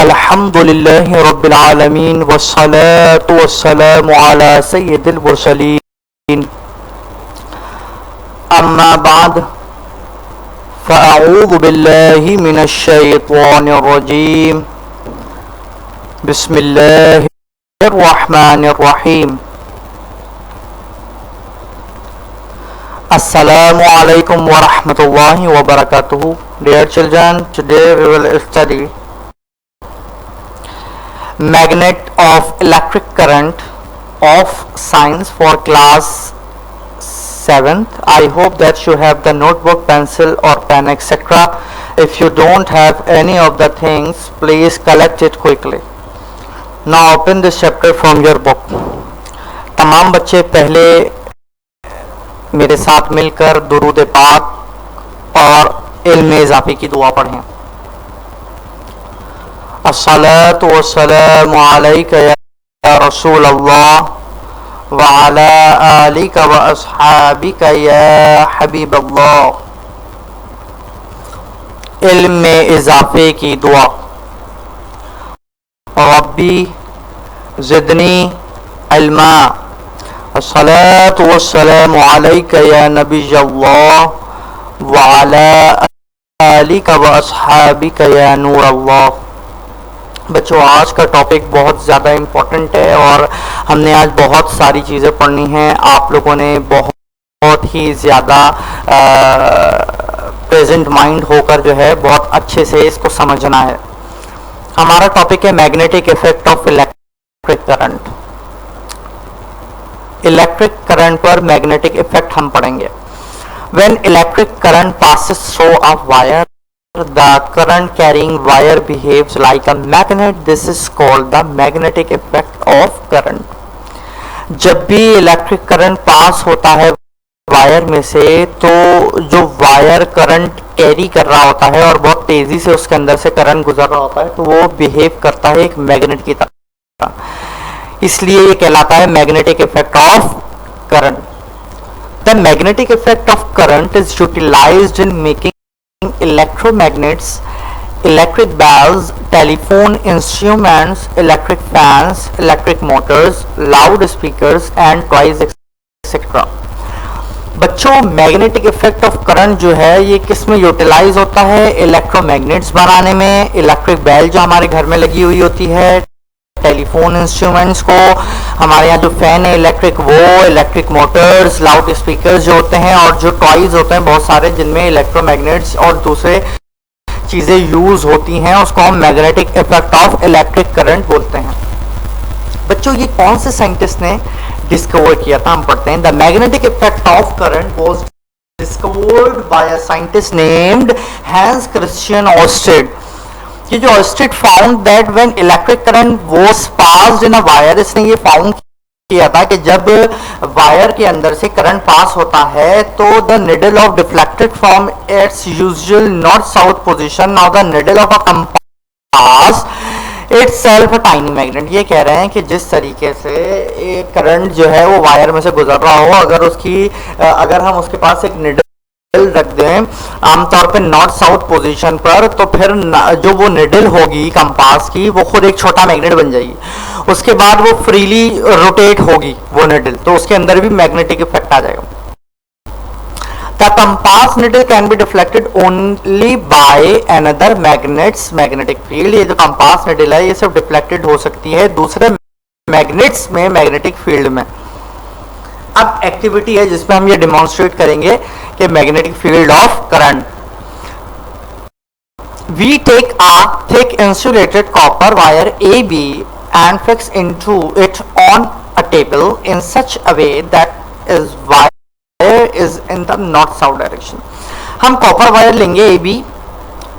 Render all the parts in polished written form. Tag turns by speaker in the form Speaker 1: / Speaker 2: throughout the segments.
Speaker 1: अल्हम्दुलिल्लाहि रब्बिल आलमीन वस्सलातु वस्सलामु अला सय्यिदिल मुरसलीन अम्मा बाद फ़अऊज़ु बिल्लाहि मिनश शैतानिर रजीम बिस्मिल्लाहिर रहमानिर रहीम Assalamu alaikum wa rahmatullahi wa barakatuhu. Dear children, today we will study magnet of electric current of science for class 7th. I hope that you have the notebook, pencil or pen etc. If you don't have any of the things, please collect it quickly. Now open this chapter from your book. तमाम बच्चे पहले मेरे साथ मिलकर दुरूद पाक और इल्म इज़ाफ़ी की दुआ पढ़ें। अस्सलातु वस्सलामु अलैका या रसूल अल्लाह व अला आलिका व अस्हाबिका या हबीब अल्लाह। इल्म इज़ाफ़े की दुआ। रब्बी ज़िदनी इल्मा। अस्सलातु वस्सलामु अलैका या नबी अल्लाह व अला आलिका व अस्हाबिका या नूर अल्लाह। बच्चों, आज का टॉपिक बहुत ज़्यादा इम्पोर्टेंट है और हमने आज बहुत सारी चीज़ें पढ़नी हैं। आप लोगों ने बहुत ही ज़्यादा प्रेजेंट माइंड होकर जो है बहुत अच्छे से इसको समझना है। हमारा टॉपिक है magnetic effect of electric current. Electric current पर मैग्नेटिक इफेक्ट हम पढ़ेंगे। When electric current passes through a wire, the current carrying wire behaves like a magnet. This is called the magnetic effect of current. जब भी electric current पास होता है wire में से, तो जो वायर करंट कैरी कर रहा होता है और बहुत तेजी से उसके अंदर से करंट गुजर रहा होता है, तो वो बिहेव करता है एक मैग्नेट की तरह। इसलिए ये कहलाता है magnetic effect of current. The magnetic effect of current is utilised in making electromagnets, electric bells, telephone instruments, electric fans, electric motors, loud speakers and toys etcetera. बच्चों, मैग्नेटिक इफेक्ट ऑफ करंट जो है ये किस में utilise होता है? Electromagnets बनाने में। इलेक्ट्रिक बेल जो हमारे घर में लगी हुई होती है, टेलीफोन इंस्ट्रूमेंट्स को, हमारे यहाँ जो फैन है इलेक्ट्रिक, वो इलेक्ट्रिक मोटर्स, लाउड स्पीकर्स जो होते हैं, और जो टॉयज होते हैं बहुत सारे जिनमें इलेक्ट्रोमैग्नेट्स और दूसरे चीजें यूज होती हैं, उसको हम magnetic effect of electric current बोलते हैं। बच्चों, ये कौन से साइंटिस्ट ने डिस्कवर किया था? हम पढ़ते हैं। The magnetic effect of current was discovered by a scientist named Hans Christian Oersted. ये जो Oersted found that when electric current was passed in a wire, इसने ये फाउंड किया था कि जब वायर के अंदर से करंट पास होता है तो the needle of deflected from its usual north south position, now the needle of a compass itself a tiny magnet. ये कह रहे हैं कि जिस तरीके से एक करंट जो है वो वायर में से गुजर रहा हो, अगर हम उसके पास एक निडल रख दें आमतौर पे नॉर्थ साउथ पोजीशन पर, तो फिर जो वो निडल होगी कंपास की, वो खुद एक छोटा मैग्नेट बन जाएगी। उसके बाद वो फ्रीली रोटेट होगी वो निडल, तो उसके अंदर भी मैग्नेटिक इफेक्ट आ जाएगा। The compass needle can be deflected only by another magnets magnetic field. ये जो कंपास निडल है ये सिर्फ डिफ्लेक्टेड हो सकती है दूसरे मैग्नेट्स में मैग्नेटिक फील्ड में। अब एक्टिविटी है जिसमें हम ये डिमॉन्स्ट्रेट करेंगे कि magnetic field of current. We take a thick insulated copper wire AB and fix into it on a table in such a way that is wire is in the north south direction। हम copper wire लेंगे AB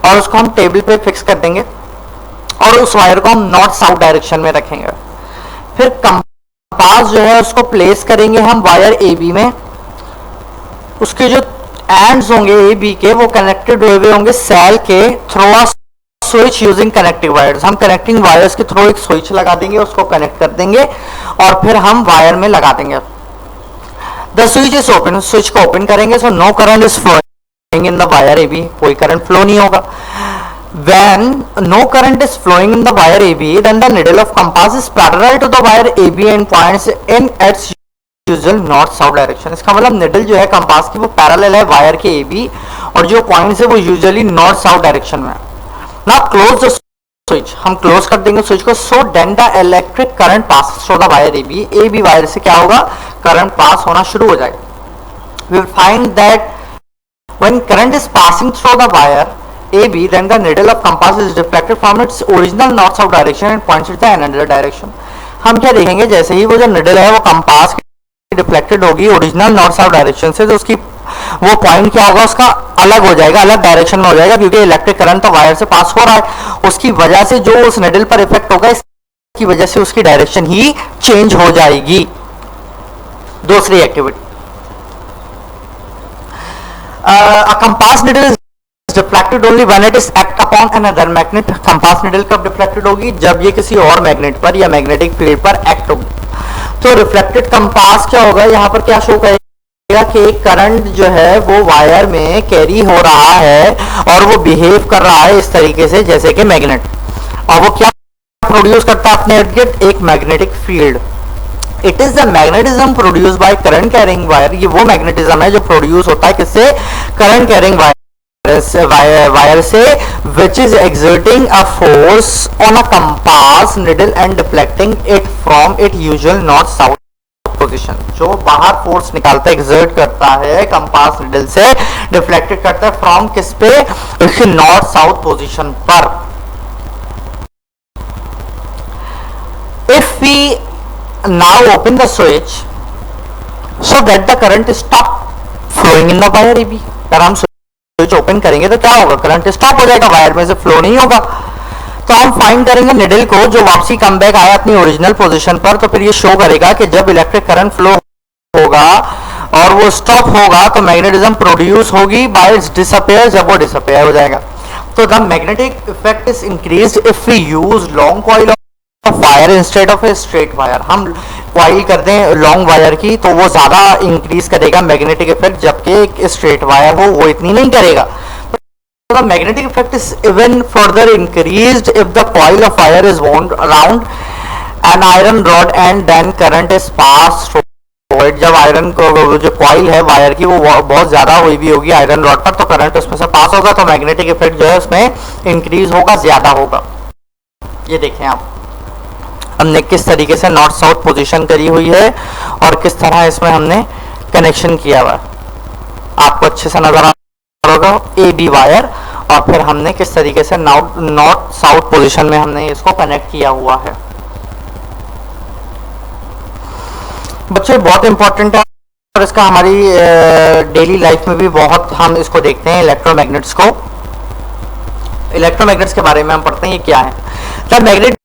Speaker 1: और उसको हम table पे fix कर देंगे और उस वायर को हम नॉर्थ साउथ डायरेक्शन में रखेंगे। फिर कंपास जो है उसको प्लेस करेंगे हम वायर AB में। उसके जो एंड्स होंगे AB के, वो कनेक्टेड हुए होंगे सेल के through a switch using connecting wires. हम कनेक्टिंग वायर्स के थ्रू एक स्विच लगा देंगे, उसको कनेक्ट कर देंगे और फिर हम वायर में लगा देंगे। The switch is open, switch को ओपन करेंगे, so no current is flowing in the wire AB, कोई करंट फ्लो नहीं होगा। when no current is flowing in the wire AB, then the needle of compass is parallel to the wire AB and points in its usual north south direction. इसका मतलब needle जो है compass की वो parallel है wire के AB और जो पॉइंट्स है वो यूजुअली नॉर्थ साउथ डायरेक्शन में. नाउ क्लोज द स्विच, हम क्लोज कर देंगे स्विच को. So then the electric current pass through the wire AB wire से क्या होगा, करंट पास होना शुरू हो जाएगा. We will find that when current is passing through the wire AB, then the needle of compass is deflected from its original north-south direction and points it in another direction. हम क्या देखेंगे, जैसे ही वो जो निडल है वो compass की deflected होगी ओरिजिनल नॉर्थ साउथ डायरेक्शन से, तो उसकी वो पॉइंट क्या होगा, उसका अलग हो जाएगा, अलग डायरेक्शन में हो जाएगा, क्योंकि इलेक्ट्रिक करंट तो वायर से पास हो रहा है. उसकी वजह से जो उस निडल पर इफेक्ट होगा, इसकी वजह से उसकी डायरेक्शन ही चेंज हो जाएगी. दूसरी activity, compass needle deflected only when it is act upon another magnet. Compass needle कब डिफ्लेक्टेड होगी, जब ये किसी और मैग्नेट पर या मैग्नेटिक फील्ड पर एक्ट होगी. तो रिफ्लेक्टेड कंपास क्या होगा, यहाँ पर क्या शो करेगा कि करंट जो है वो वायर में कैरी हो रहा है और वो बिहेव कर रहा है इस तरीके से जैसे कि मैग्नेट, और वो क्या प्रोड्यूस करता है अपने इर्द गिर्द, एक magnetic field. It is the magnetism produce by current carrying wire. ये वो मैग्नेटिज्म है जो प्रोड्यूस होता है किससे, करंट कैरिंग वायर से, which is exerting a force on a compass needle and deflecting it from its usual north south position. जो बाहर फोर्स निकालता है, एक्सर्ट करता है कंपास निडल से, डिफ्लेक्टेड करता है फ्रॉम किस पे, इसके नॉर्थ साउथ पोजीशन पर. If we now open the switch so that the current stop flowing in the wire AB, अगर हम स्विच ओपन करेंगे तो क्या होगा, करंट स्टॉप हो जाएगा, वायर में से फ्लो नहीं होगा. तो हम फाइंड करेंगे निडल को जो वापसी कम बैक आया अपनी ओरिजिनल पोजीशन पर, तो फिर ये शो करेगा कि जब इलेक्ट्रिक करंट फ्लो होगा और वो स्टॉप होगा तो मैग्नेटिज्म प्रोड्यूस होगी बाय इट्स डिसअपियर, जब वो डिसअपियर हो जाएगा. तो the magnetic effect is increased if we use long coil wire instead of a straight wire. हम कॉइल कर दें लॉन्ग वायर की तो वो ज्यादा इंक्रीज करेगा मैग्नेटिक इफेक्ट, जबकि एक स्ट्रेट वायर हो वो इतनी नहीं करेगा. तो the magnetic effect is even further increased if the coil of wire is wound around an iron rod and then current is pass through it. जब आयरन को जो कॉइल है वायर की वो बहुत ज्यादा हुई भी होगी आयरन रॉड पर, तो करंट उसमें से पास होगा, तो मैग्नेटिक इफेक्ट जो है उसमें इंक्रीज होगा, ज्यादा होगा. ये देखें आप, हमने किस तरीके से नॉर्थ साउथ पोजीशन करी हुई है और किस तरह इसमें हमने कनेक्शन किया हुआ है, आपको अच्छे से नजर आ रहा होगा. AB वायर, और फिर हमने किस तरीके से नॉर्थ साउथ पोजीशन में हमने इसको कनेक्ट किया हुआ है. बच्चे बहुत इंपॉर्टेंट है और इसका हमारी डेली लाइफ में भी बहुत हम इसको देखते हैं. इलेक्ट्रोमैग्नेट्स को, इलेक्ट्रोमैग्नेट्स के बारे में हम पढ़ते हैं, ये क्या है. The magnet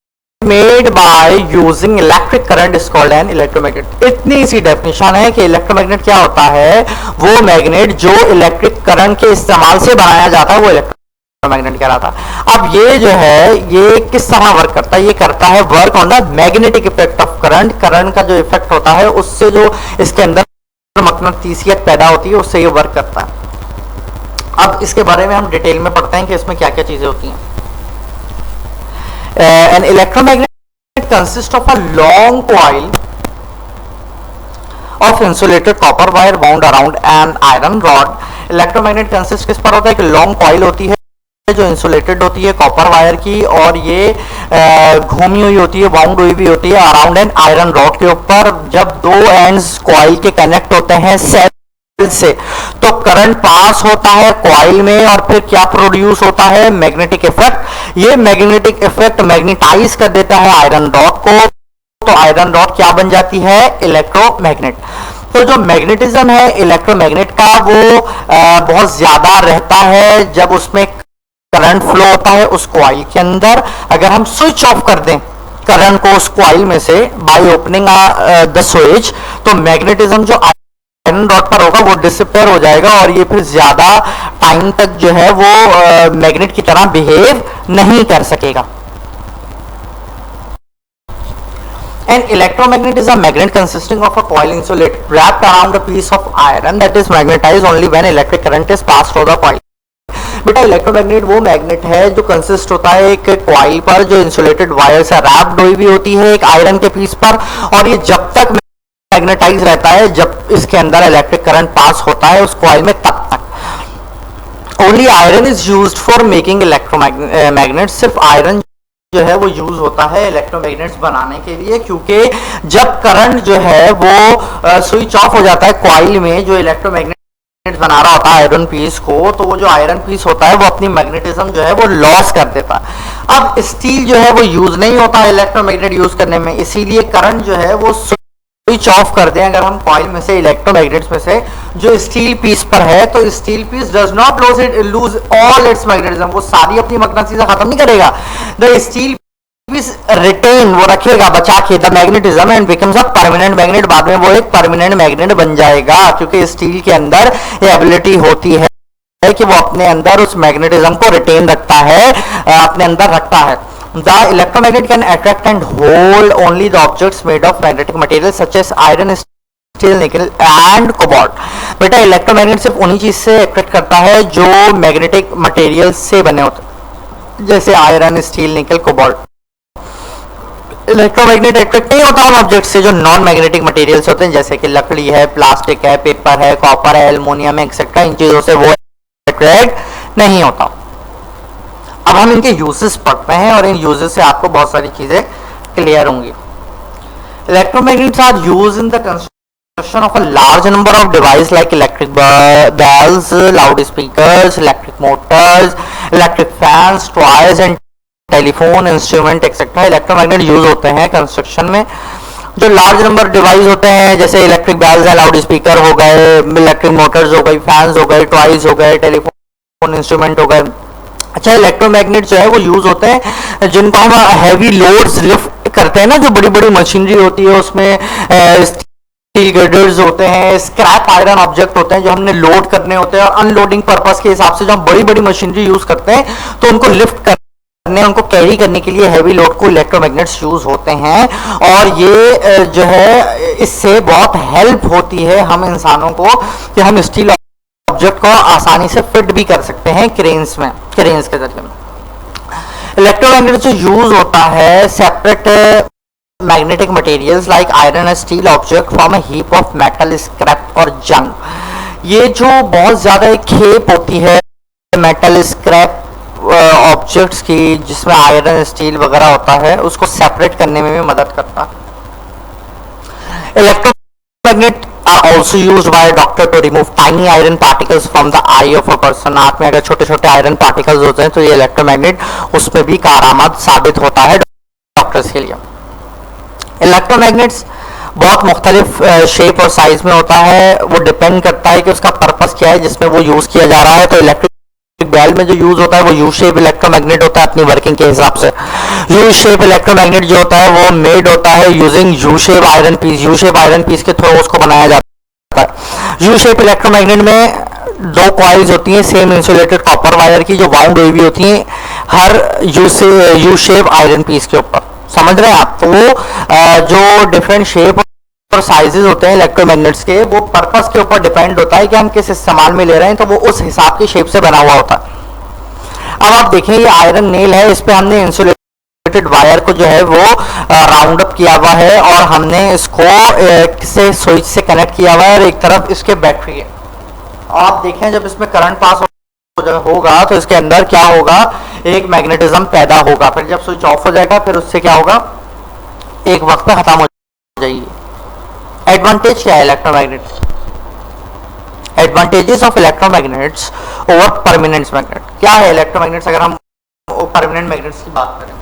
Speaker 1: made by using electric current is called an electromagnet. इतनी सी डेफिनेशन है कि इलेक्ट्रोमैग्नेट क्या होता है, वो मैग्नेट जो इलेक्ट्रिक करंट के इस्तेमाल से बनाया जाता है वो इलेक्ट्रोमैग्नेट कहलाता है. अब ये जो है ये किस तरह वर्क करता है, ये करता है work on the magnetic effect of current. Current का जो इफेक्ट होता है उससे जो इसके अंदर मकनातीसियत पैदा होती है उससे ये वर्क करता है. अब इसके बारे में हम डिटेल में पढ़ते हैं कि इसमें क्या क्या चीजें होती हैं. An electromagnet consists of a long coil of insulated copper wire wound around an iron rod. Electromagnet consist किस पर होता है कि long coil होती है जो insulated होती है कॉपर वायर की, और ये घूमी हुई होती है, बाउंड हुई भी होती है अराउंड एन आयरन रॉड के ऊपर. जब दो एंड्स कॉइल के कनेक्ट होते हैं सेल से तो करंट पास होता है कॉइल में, और फिर क्या प्रोड्यूस होता है, मैग्नेटिक इफेक्ट. ये मैग्नेटिक इफेक्ट मैग्नेटाइज कर देता है आयरन रॉड को, तो आयरन रॉड क्या बन जाती है, इलेक्ट्रोमैग्नेट. तो जो मैग्नेटिज्म है इलेक्ट्रोमैग्नेट का वो बहुत ज्यादा रहता है जब उसमें करंट फ्लो होता है उस कॉइल के अंदर. अगर हम स्विच ऑफ कर दें करंट को उस कॉइल में से बाय ओपनिंग द स्विच, तो मैग्नेटिज्म जो आयरन रॉड पर होगा वो डिसअपियर हो जाएगा और ये फिर ज्यादा टाइम तक जो है वो मैग्नेट की तरह बिहेव नहीं कर सकेगा. An electromagnet is a magnet consisting of a coil insulated wrapped around a piece of iron that is magnetized only when electric current is passed through the coil. बेटा इलेक्ट्रोमैग्नेट वो magnet है जो consist होता है एक coil पर जो insulated wire से रैप्ड हुई भी होती है एक आयरन के पीस पर, और ये जब तक मैग्नेटाइज रहता है, जब इसके अंदर इलेक्ट्रिक करंट पास होता है उस कॉइल में, तब तक। Only iron is used for making electromagnet, सिर्फ आयरन जो है वो यूज होता है इलेक्ट्रोमैग्नेट्स बनाने के लिए, क्योंकि जब करंट जो है वो स्विच ऑफ हो जाता है कॉइल में जो इलेक्ट्रोमैग्नेट बना रहा होता है आयरन पीस को, तो वो जो आयरन पीस होता है वो अपनी मैग्नेटिज्म जो है वो लॉस कर देता है। अब स्टील जो है वो यूज नहीं होता इलेक्ट्रोमैग्नेट यूज करने में, इसीलिए करंट जो है वो स्विच ऑफ कर दें अगर हम कॉइल में से इलेक्ट्रोमैग्नेट्स में से जो स्टील पीस पर है, तो steel piece does not lose all its magnetism, वो सारी अपनी मैग्नेटिज्म खत्म नहीं करेगा। द स्टील पीस रिटेन, वो रखेगा बचा के the magnetism and becomes a permanent magnet, बाद में वो एक परमानेंट मैग्नेट बन जाएगा, क्योंकि स्टील के अंदर ये एबिलिटी होती है कि वो अपने अंदर उस मैग्नेटिज्म को रिटेन रखता है, अपने अंदर रखता है। The electromagnet can attract and hold only the objects made of magnetic materials such as iron, steel, nickel and cobalt। बेटा इलेक्ट्रोमैग्नेट सिर्फ उन्हीं चीज से अट्रैक्ट करता है जो मैग्नेटिक मटेरियल से बने होते हैं, जैसे आयरन, स्टील, निकल, कोबाल्ट। इलेक्ट्रोमैग्नेट अट्रैक्ट नहीं होता उन ऑब्जेक्ट से जो नॉन मैग्नेटिक मटेरियल्स होते हैं, जैसे कि लकड़ी है, प्लास्टिक है, पेपर है, कॉपर है, एल्युमिनियम है, एक्सेट्रा, इन चीजों से वो अट्रैक्ट नहीं होता। अब हम इनके यूजेस पढ़ते हैं और इन यूजेस से आपको बहुत सारी चीजें क्लियर होंगी। Electromagnets are used in the construction of a large number of device like electric bells, loud speakers, electric motors, electric fans, toys and telephone instrument etcetera. Electromagnet use होते हैं कंस्ट्रक्शन में जो लार्ज नंबर डिवाइस होते हैं, जैसे electric bells है, loud speaker हो गए, इलेक्ट्रिक मोटर्स हो गई, फैंस हो गए, टॉयज हो गए, टेलीफोन इंस्ट्रूमेंट हो गए। अच्छा, इलेक्ट्रोमैग्नेट जो है वो यूज होते हैं जिनको हम हैवी लोड्स लिफ्ट करते हैं ना, जो बड़ी बड़ी मशीनरी होती है उसमें स्टील गर्डर्स होते हैं, स्क्रैप आयरन ऑब्जेक्ट होते हैं जो हमने लोड करने होते हैं, और अनलोडिंग पर्पस के हिसाब से जो हम बड़ी बड़ी मशीनरी यूज करते हैं तो उनको लिफ्ट करने, उनको कैरी करने के लिए हैवी लोड को इलेक्ट्रोमैग्नेट्स यूज होते हैं, और ये जो है इससे बहुत हेल्प होती है हम इंसानों को कि हम स्टील ऑब्जेक्ट को आसानी से फिट भी कर सकते हैं क्रेन्स में, क्रेन्स के जरिए। इलेक्ट्रोमैग्नेट जो यूज होता है separate magnetic materials like iron and steel object from a heap of metal, scrap और जंग। ये जो बहुत ज्यादा एक खेप होती है मेटल, स्क्रैप ऑब्जेक्ट्स की जिसमें आयरन, स्टील वगैरह होता है, उसको सेपरेट करने में भी मदद करता है। Electromagnet are also used by a doctor to remove tiny iron particles from the eye of a person। आंख में अगर छोटे छोटे आयरन पार्टिकल्स होते हैं तो ये इलेक्ट्रोमैग्नेट उसमें भी कारआमद साबित होता है डॉक्टर्स के लिए। इलेक्ट्रोमैग्नेट्स बहुत मुख्तलिफ शेप और साइज में होता है, वो डिपेंड करता है कि उसका पर्पस क्या है जिसमें वो यूज किया जा रहा है। तो इलेक्ट्रिक बेल में जो यूज होता है वो यू शेप इलेक्ट्रोमैग्नेट होता है अपनी वर्किंग के हिसाब से। यू शेप इलेक्ट्रोमैग्नेट जो होता है वो मेड होता है using U shape iron piece, U shape iron piece के थ्रू उसको बनाया जाता है। यू शेप इलेक्ट्रोमैग्नेट में दो कॉइल्स होती हैं सेम इंसुलेटेड कॉपर वायर की जो वाउंड हुई भी होती हैं हर यू शेप आयरन पीस के ऊपर, समझ रहे हैं आप। तो वो जो डिफरेंट शेप और साइजेस होते हैं इलेक्ट्रोमैग्नेट्स के, वो पर्पस के ऊपर डिपेंड होता है कि हम किस इस्तेमाल में ले रहे हैं, तो वो उस हिसाब की शेप से बना हुआ होता है। अब आप देखें ये आयरन नेल है, इस पे हमने इंसुलेटेड वायर को जो है वो राउंड अप किया हुआ है और हमने इसको से स्विच से कनेक्ट किया हुआ है और एक तरफ इसके बैटरी है। आप देखें जब इसमें करंट पास होगा तो इसके अंदर क्या होगा, एक मैग्नेटिज्म पैदा होगा, फिर जब स्विच ऑफ हो जाएगा फिर उससे क्या होगा, एक वक्त में खत्म हो जाएगी। एडवांटेज क्या है electromagnet, advantages of electromagnets over permanent magnet क्या है इलेक्ट्रोमैग्नेट्स, अगर हम परमानेंट मैग्नेट्स की बात करें।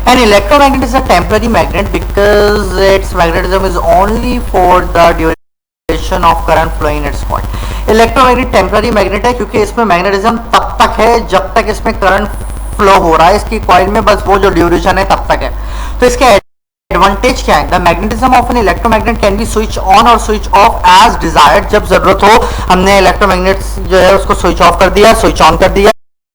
Speaker 1: An electromagnet is a temporary magnet because its magnetism is only for the duration of current flowing its point। Electromagnet temporary magnet है क्योंकि इसमें मैग्नेटिज्म तब तक है जब तक इसमें करंट फ्लो हो रहा है इसकी कॉइल में, बस वो जो ड्यूरेशन है तब तक है। तो इसके एडवांटेज क्या है, the magnetism of an electromagnet can be switch on और स्विच ऑफ एज डिजायर्ड। जब जरूरत हो हमने इलेक्ट्रोमैग्नेट जो है उसको स्विच ऑफ कर दिया, स्विच ऑन कर दिया।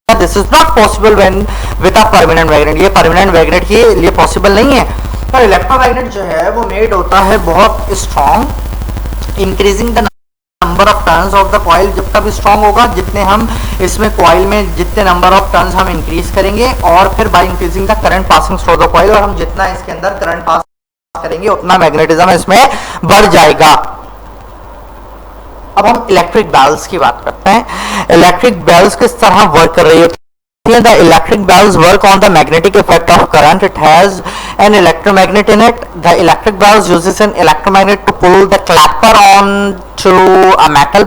Speaker 1: This is not possible when with a permanent magnet, ये परमानेंट मैग्नेट के लिए पॉसिबल नहीं है। तो इलेक्ट्रोमैग्नेट जो है वो मेड होता है बहुत strong, increasing the number of turns of the coil जब तक स्ट्रांग होगा, जितने हम इसमें कॉइल में जितने नंबर ऑफ टर्न्स हम इंक्रीज करेंगे, और फिर by increasing the current passing through the coil, और हम जितना इसके अंदर करंट पास करेंगे उतना मैग्नेटिज्म इसमें बढ़ जाएगा। अब हम इलेक्ट्रिक बेल्स की बात करते हैं। इलेक्ट्रिक बेल्स किस तरह वर्क कर रही है? The electric bells work on the magnetic effect of current. It has an electromagnet in it. The electric bells uses an electromagnet to pull the clapper on to a metal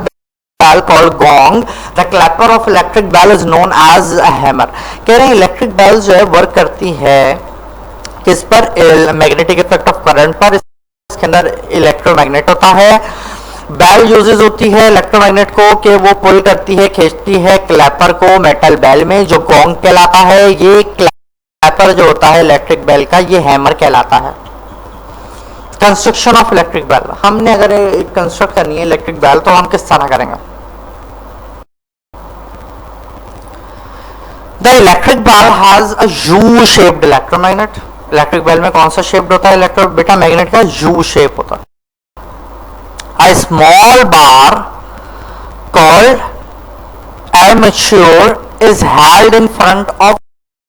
Speaker 1: bell called gong. The clapper of electric bell is known as a hammer. कह रहे हैं electric bells जो है work करती है किस पर? Magnetic effect of current पर। इसके अंदर इलेक्ट्रोमैग्नेट होता है। बेल यूजेस होती है इलेक्ट्रोमैग्नेट को कि वो पुल करती है, खींचती है क्लैपर को मेटल बेल में, जो गोंग कहलाता है। ये क्लैपर जो होता है इलेक्ट्रिक बेल का, ये हैमर कहलाता है। कंस्ट्रक्शन ऑफ इलेक्ट्रिक बेल, हमने अगर कंस्ट्रक्ट करनी है इलेक्ट्रिक बेल तो हम किस तरह करेंगे? The electric bell has a U shaped electromagnet. Electric bell में कौन सा शेप्ड होता है? इलेक्ट्रो बेटा मैग्नेट का यू शेप होता है। A small bar called armature is held in front of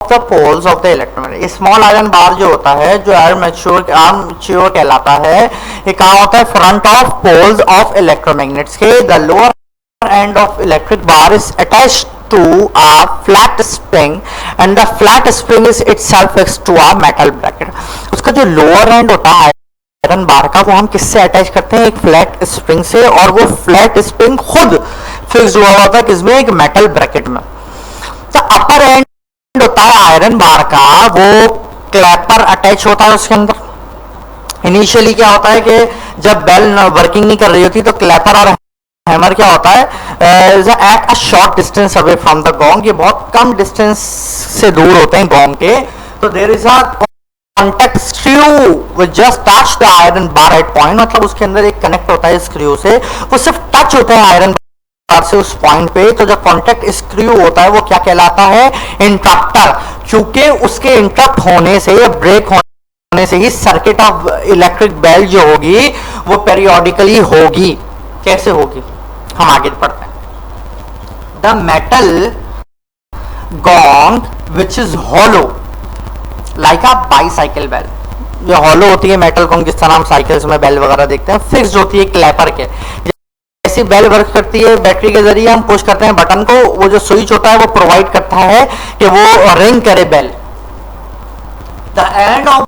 Speaker 1: the poles of the electromagnet. Small iron bar जो होता है, जो आर्मेच्योर कहलाता है, ये कहाँ होता है? Front of poles of electromagnets के। The lower end of electric bar is attached to a flat spring and the flat spring is itself fixed to a metal bracket. उसका जो लोअर एंड होता है आयरन बार का, वो हम किससे attach करते हैं? एक फ्लैट स्प्रिंग से, और वो फ्लैट स्प्रिंग खुद फिक्स हुआ होता है किसमें? एक मेटल ब्रैकेट में। तो अपर एंड होता है आयरन बार का, वो क्लैपर अटैच होता है उसके अंदर। इनिशियली क्या होता है कि जब बेल वर्किंग नहीं कर रही होती तो क्लैपर और हैमर क्या होता है? At a short distance away from the gong, ये बहुत कम डिस्टेंस से दूर होते हैं गोंग के। तो there is a contact screw which just touch the iron bar at point, मतलब उसके अंदर एक कनेक्ट होता है स्क्रू से, वो सिर्फ टच होता है आयरन बार से उस पॉइंट पे। तो जो कॉन्टैक्ट स्क्रू होता है वो क्या कहलाता है? इंटरप्टर। क्योंकि उसके इंटरप्ट होने से या ब्रेक होने से ही सर्किट ऑफ इलेक्ट्रिक बेल जो होगी वो पेरियोडिकली होगी। कैसे होगी? हम आगे पढ़ते हैं। The metal gong which is hollow like a bicycle bell, जो हॉलो होती है मेटल गोंग, जिस तरह हम साइकिल्स में बेल वगैरह देखते हैं, फिक्स होती है क्लैपर के। जैसी बेल वर्क करती है बैटरी के जरिए, हम पुश करते हैं बटन को, वो जो स्विच होता है वो प्रोवाइड करता है कि वो रिंग करे bell. The end of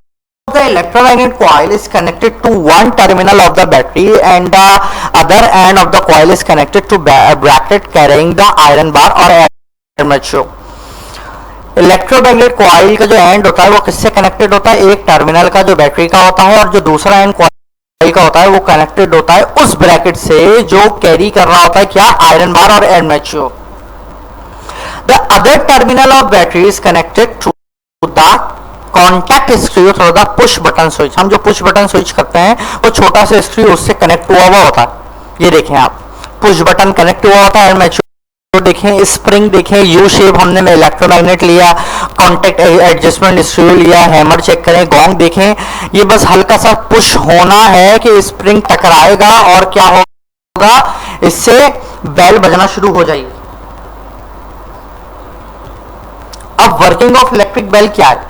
Speaker 1: the electromagnet coil is connected to one terminal of the battery and the other end of the coil is connected to a bracket carrying the iron bar or armature. Electromagnet coil का जो and होता है वो किससे connected होता है? एक terminal का जो बैटरी का होता है, और जो दूसरा एंड कॉइल का होता है वो कनेक्टेड होता है उस ब्रैकेट से जो कैरी कर रहा होता है क्या? आयरन बार और armature. The other terminal of battery is connected to the contact screw through the push button switch. हम जो पुश बटन स्विच करते हैं वो छोटा सा स्क्रू उससे कनेक्ट हुआ होता है। ये देखें आप, पुश बटन कनेक्ट हुआ होता है आर्मेचर। देखें स्प्रिंग, देखें यू शेप, हमने में इलेक्ट्रोमैग्नेट लिया, कॉन्टैक्ट एडजस्टमेंट स्क्रू लिया, हैमर चेक करें, गोंग देखें, ये बस हल्का सा पुश होना है कि स्प्रिंग टकराएगा और क्या होगा? इससे बेल बजना शुरू हो जाएगी। अब वर्किंग ऑफ इलेक्ट्रिक बेल क्या है?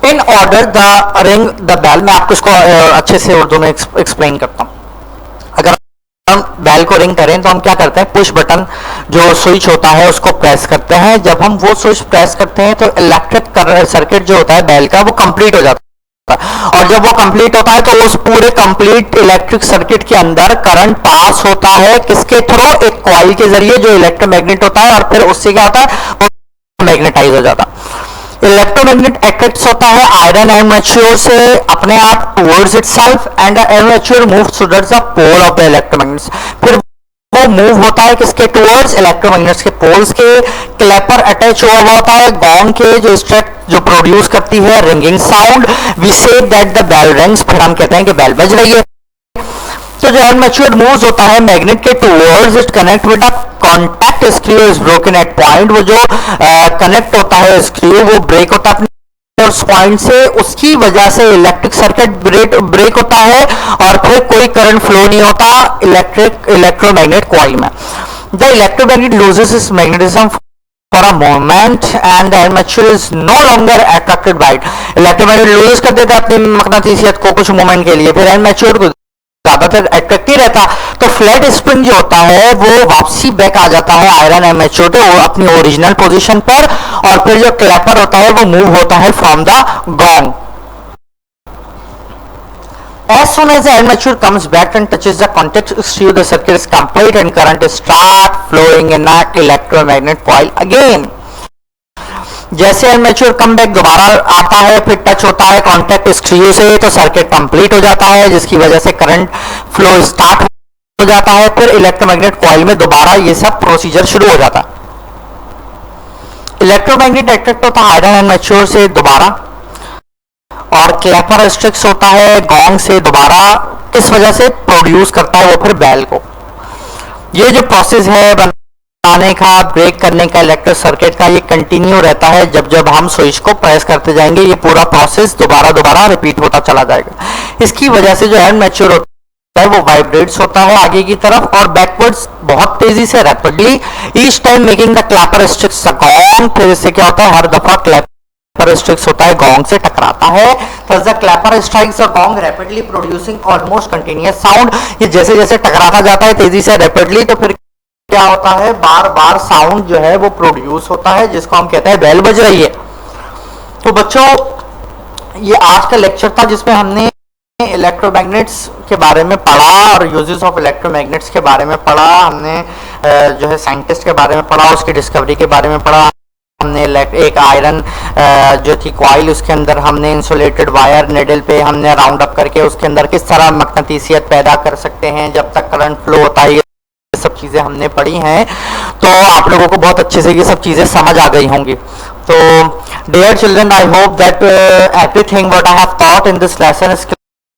Speaker 1: In order the ring the bell, मैं आपको इसको अच्छे से उर्दू में एक्सप्लेन करता हूं। अगर हम बेल को रिंग करें तो हम क्या करते हैं? पुश बटन जो स्विच होता है उसको प्रेस करते हैं। जब हम वो स्विच प्रेस करते हैं तो इलेक्ट्रिक सर्किट जो होता है बेल का वो कंप्लीट हो जाता है, और जब वो कंप्लीट होता है तो उस पूरे कंप्लीट इलेक्ट्रिक सर्किट के अंदर करंट पास होता है किसके थ्रू? एक कॉइल के जरिए जो इलेक्ट्रोमैग्नेट होता है, और फिर उससे क्या होता है? वो मैग्नेटाइज हो जाता है। इलेक्ट्रोमैग्नेट अट्रैक्ट होता है आयरन आर्मेचर से अपने आप towards itself and armature moves towards the pole of the electromagnets. फिर वो मूव होता है किसके? टुवर्ड्स इलेक्ट्रोमैग्नेट्स के पोल्स के। क्लैपर अटैच हुआ होता है गोंग के, जो स्ट्रक्ट जो प्रोड्यूस करती है ringing sound. We say that the bell rings, फिर हम कहते हैं कि बेल बज रही है। तो जो आर्मेचर मूव्स होता है मैग्नेट के towards it connect with a contact screw is broken at point. वो जो कनेक्ट होता है स्क्रू वो ब्रेक होता है पॉइंट से, उसकी वजह से इलेक्ट्रिक सर्किट ब्रेक होता है और फिर कोई करंट फ्लो नहीं होता इलेक्ट्रोमैग्नेट कॉइल में. The electromagnet loses it's magnetism for a moment and the armature is no longer attracted by it. Electromagnet lose कर देता है अपनी मकनातीसियत को कुछ मोमेंट के लिए, फिर आर्मेचर को ज्यादातर अट्रैक्ट ही रहता, तो फ्लैट स्प्रिंग जो होता है वो वापसी बैक आ जाता है आयरन आर्मेचर के अपनी ओरिजिनल पोजीशन पर, और फिर जो क्लैपर होता है वो मूव होता है from the gong. As soon as the armature comes back and touches the contact screw, the circuit is complete and current start flowing in an electromagnet coil again. जैसे आर्मेचर कम बैक दोबारा आता है, फिर touch होता है contact screw से, तो circuit complete हो जाता है, जिसकी वजह से करंट फ्लो स्टार्ट हो जाता है, फिर इलेक्ट्रोमैग्नेट कॉइल में दोबारा ये सब प्रोसीजर शुरू हो जाता है. इलेक्ट्रोमैग्नेट अट्रैक्ट होता है आयरन आर्मेचर से दोबारा, और क्लैपर स्ट्रिक्स होता है गॉन्ग से दोबारा, किस वजह से प्रोड्यूस करता है वो फिर बेल को. ये जो प्रोसेस है बनाने का, ब्रेक करने का इलेक्ट्रिक सर्किट का, ये कंटिन्यू रहता है. जब जब हम स्विच को प्रेस करते जाएंगे ये पूरा प्रोसेस दोबारा रिपीट होता चला जाएगा. इसकी वजह से जो आर्मेचर होता है वो वाइब्रेट्स होता है आगे की तरफ और बैकवर्ड्स बहुत तेजी से rapidly, each time making the clapper strikes gong. फिर इससे क्या होता है, हर दफा क्लैपर स्ट्रिक्स होता है गॉन्ग से टकराता है. Thus the clapper strikes the gong rapidly producing almost continuous sound. ये जैसे जैसे टकराता जाता है तेजी से रैपिडली, तो फिर क्या होता है, बार बार साउंड जो है वो प्रोड्यूस होता है, जिसको हम कहते हैं बेल बज रही है. तो बच्चों ये आज का लेक्चर था जिसमें हमने इलेक्ट्रोमैग्नेट्स के बारे में पढ़ा और यूजेस ऑफ इलेक्ट्रोमैग्नेट्स के बारे में पढ़ा. हमने जो है साइंटिस्ट के बारे में पढ़ा, उसकी डिस्कवरी के बारे में पढ़ा. हमने एक आयरन जो थी कॉइल, उसके अंदर हमने इंसुलेटेड वायर नेडल पे हमने राउंड अप करके उसके अंदर किस तरह मकनातीसियत पैदा कर सकते हैं जब तक करंट फ्लो होता है, ये सब चीज़ें हमने पढ़ी हैं. तो आप लोगों को बहुत अच्छे से ये सब चीज़ें समझ आ गई होंगी. तो dear children, I hope that everything what I have taught in this lesson is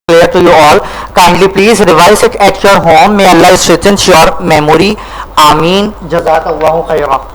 Speaker 1: clear to you all. Kindly please revise it at your home. May Allah strengthen your memory. Ameen. Jazakallahu khairan.